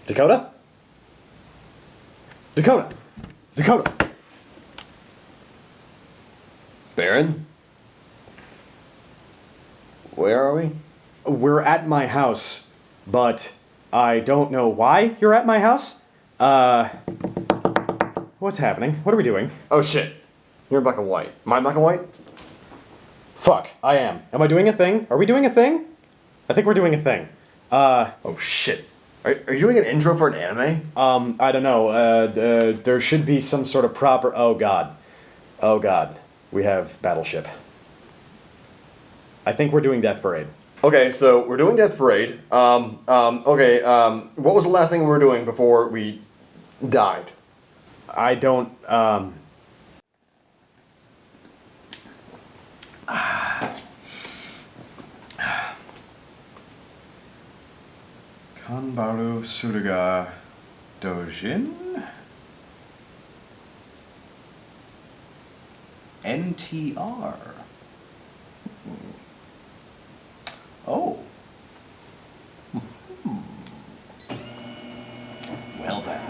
Dakota? Dakota! Dakota! Baron? Where are we? We're at my house, but I don't know why you're at my house. What's happening? What are we doing? Oh shit. You're in black and white. Am I in black and white? Fuck, I am. Am I doing a thing? Are we doing a thing? I think we're doing a thing. Oh shit. Are you doing an intro for an anime? I don't know. There should be some sort of proper... Oh god. Oh god. We have Battleship. I think we're doing Death Parade. Okay, so we're doing Death Parade. What was the last thing we were doing before we died? I don't, Kanbaru Suruga Dojin? NTR. Oh. Well then.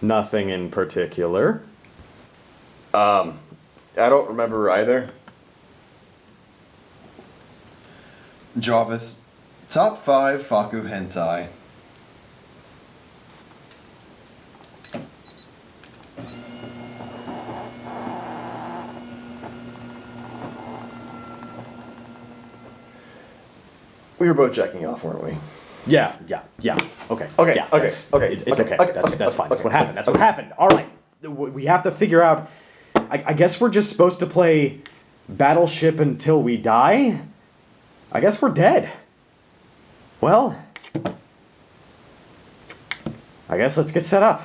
Nothing in particular. I don't remember either. Jarvis, top 5 Faku hentai. We were both checking off, weren't we? Yeah. Okay. Okay, Yeah, okay, it's okay, It's okay, okay. okay, That's okay, fine. That's okay, what happened. That's what happened. All right. We have to figure out. I guess we're just supposed to play Battleship until we die. I guess we're dead. Well, I guess let's get set up.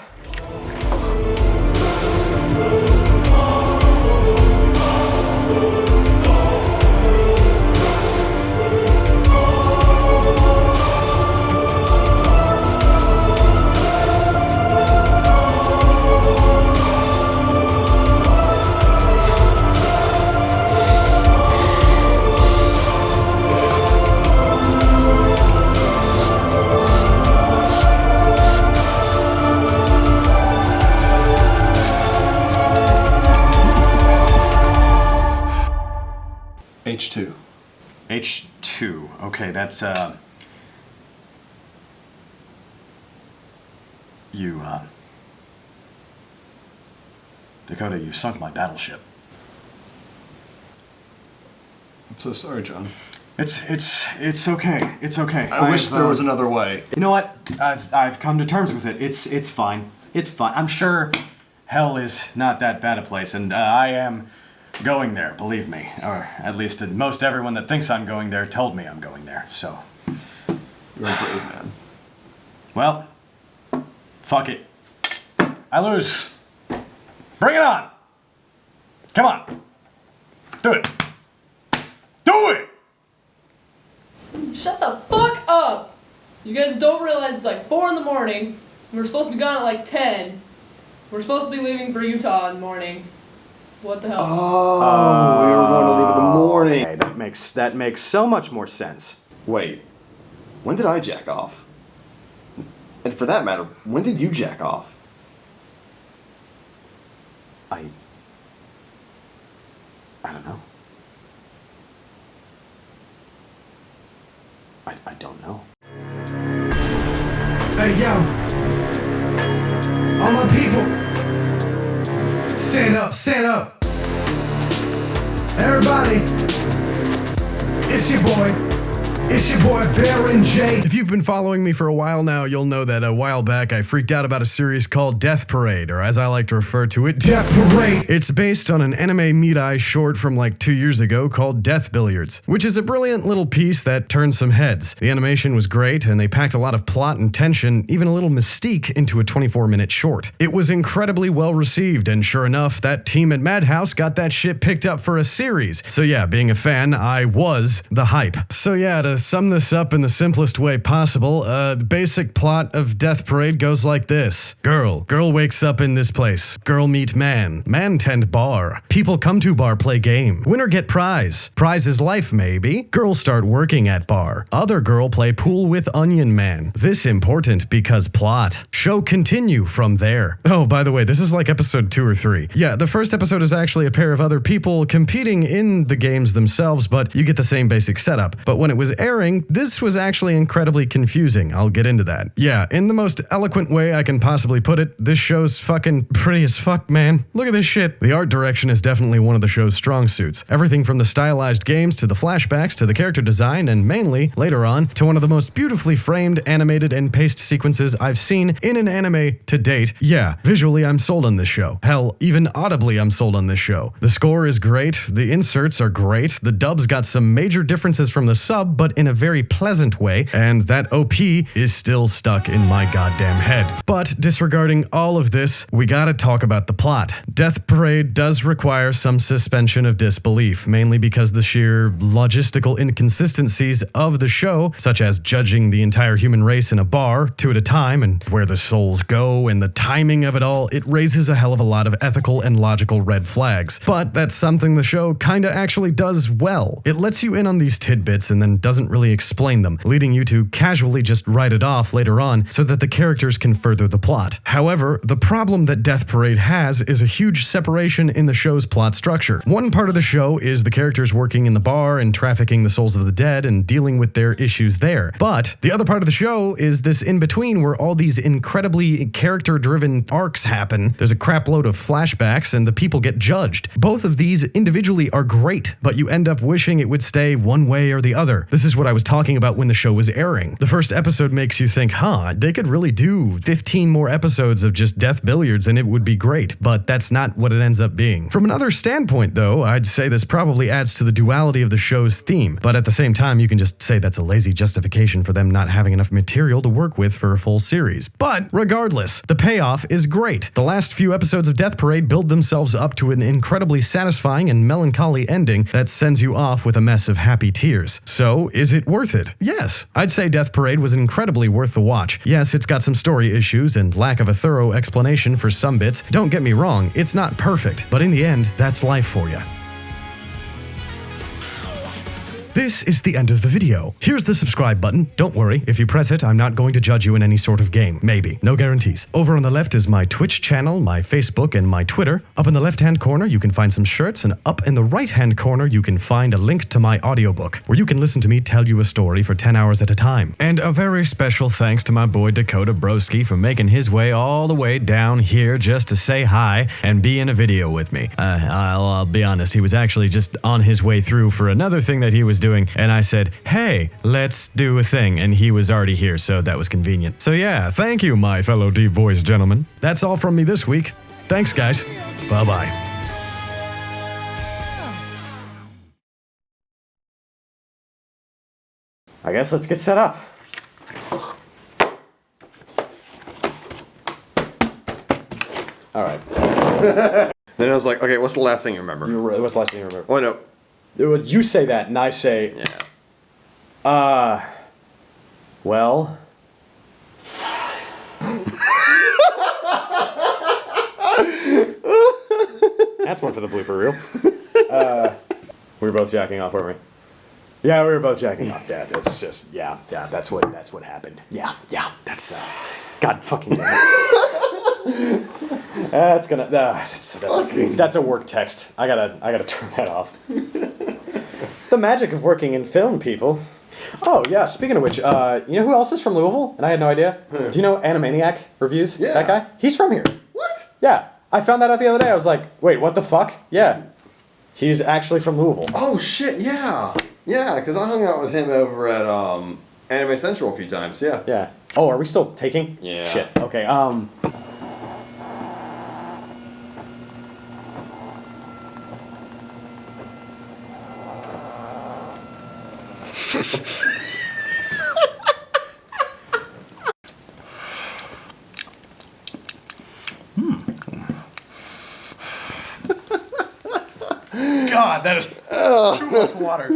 H2. H2. Okay, that's, you, Dakota, you sunk my battleship. I'm so sorry, John. It's okay. It's okay. I wish there was another way. You know what? I've come to terms with it. It's fine. It's fine. I'm sure hell is not that bad a place, and I am going there, believe me. Or at least most everyone that thinks I'm going there told me I'm going there, so. You're a brave man. Well, fuck it. I lose. Bring it on! Come on! Do it! Do it! Shut the fuck up! You guys don't realize it's like 4 in the morning. We're supposed to be gone at like 10. We're supposed to be leaving for Utah in the morning. What the hell? Oh, we were going to leave in the morning. Okay, that makes so much more sense. Wait, when did I jack off? And for that matter, when did you jack off? I don't know. I don't know. Hey yo, all my people, stand up, stand up. Everybody, it's your boy BaronJ. If you've been following me for a while now, you'll know that a while back I freaked out about a series called Death Parade, or as I like to refer to it, Death Parade. It's based on an anime Mirai short from like 2 years ago called Death Billiards, which is a brilliant little piece that turned some heads. The animation was great, and they packed a lot of plot and tension, even a little mystique, into a 24-minute short. It was incredibly well received, and sure enough, that team at Madhouse got that shit picked up for a series. So yeah, being a fan, I was the hype. So yeah, to to sum this up in the simplest way possible, the basic plot of Death Parade goes like this. Girl wakes up in this place. Girl meet man. Man tend bar. People come to bar, play game. Winner get prize. Prize is life, maybe. Girl start working at bar. Other girl play pool with Onion Man. This important because plot. Show continue from there. Oh, by the way, this is like episode 2 or 3. Yeah, the first episode is actually a pair of other people competing in the games themselves, but you get the same basic setup. But when it was airing, this was actually incredibly confusing. I'll get into that. Yeah, in the most eloquent way I can possibly put it, this show's fucking pretty as fuck, man. Look at this shit. The art direction is definitely one of the show's strong suits. Everything from the stylized games to the flashbacks to the character design and mainly, later on, to one of the most beautifully framed, animated, and paced sequences I've seen in an anime to date. Yeah, visually I'm sold on this show. Hell, even audibly I'm sold on this show. The score is great, the inserts are great, the dub's got some major differences from the sub, but in a very pleasant way, and that OP is still stuck in my goddamn head. But disregarding all of this, we gotta talk about the plot. Death Parade does require some suspension of disbelief, mainly because the sheer logistical inconsistencies of the show, such as judging the entire human race in a bar, 2 at a time, and where the souls go, and the timing of it all, it raises a hell of a lot of ethical and logical red flags. But that's something the show kinda actually does well. It lets you in on these tidbits and then doesn't really explain them, leading you to casually just write it off later on so that the characters can further the plot. However, the problem that Death Parade has is a huge separation in the show's plot structure. One part of the show is the characters working in the bar and trafficking the souls of the dead and dealing with their issues there. But the other part of the show is this in-between where all these incredibly character-driven arcs happen. There's a crap load of flashbacks and the people get judged. Both of these individually are great, but you end up wishing it would stay one way or the other. This is what I was talking about when the show was airing. The first episode makes you think, they could really do 15 more episodes of just death billiards and it would be great, but that's not what it ends up being. From another standpoint though, I'd say this probably adds to the duality of the show's theme, but at the same time you can just say that's a lazy justification for them not having enough material to work with for a full series. But regardless, the payoff is great. The last few episodes of Death Parade build themselves up to an incredibly satisfying and melancholy ending that sends you off with a mess of happy tears. So, is it worth it? Yes. I'd say Death Parade was incredibly worth the watch. Yes, it's got some story issues and lack of a thorough explanation for some bits. Don't get me wrong, it's not perfect, but in the end, that's life for you. This is the end of the video. Here's the subscribe button. Don't worry, if you press it, I'm not going to judge you in any sort of game. Maybe. No guarantees. Over on the left is my Twitch channel, my Facebook, and my Twitter. Up in the left-hand corner, you can find some shirts, and up in the right-hand corner, you can find a link to my audiobook, where you can listen to me tell you a story for 10 hours at a time. And a very special thanks to my boy Dakotabroskie for making his way all the way down here just to say hi and be in a video with me. I'll be honest, he was actually just on his way through for another thing that he was doing, and I said, hey, let's do a thing, and he was already here, so that was convenient. So yeah, thank you, my fellow deep voice gentlemen. That's all from me this week. Thanks, guys. Bye-bye. I guess let's get set up. All right. Then I was like, okay, what's the last thing you remember? What's the last thing you remember? Oh, no. You say that, and I say, well. That's one for the blooper reel. We were both jacking off, weren't we? Yeah, we were both jacking off. Yeah, that's just, that's what happened. Yeah, that's, God fucking damn it. That's a work text. I gotta turn that off. It's the magic of working in film, people. Oh yeah, speaking of which, you know who else is from Louisville? And I had no idea. Do you know Animaniac Reviews? Yeah. That guy? He's from here. What? Yeah, I found that out the other day. I was like, wait, what the fuck? Yeah, he's actually from Louisville. Oh shit, yeah. Yeah, because I hung out with him over at Anime Central a few times, yeah. Yeah. Oh, are we still taking? Yeah. Shit. Okay, God, that is too much water.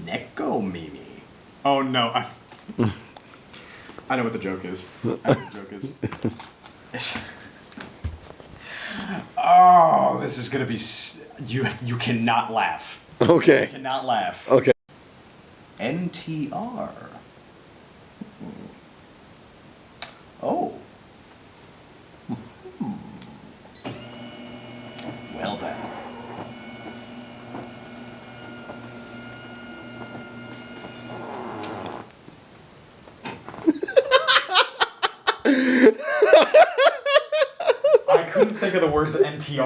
Nekomimi. Oh no, I know what the joke is. I know what the joke is. Oh, this is gonna be. You cannot laugh. Okay. You cannot laugh. Okay. NTR. Oh. Well then. I couldn't think of the words NTR.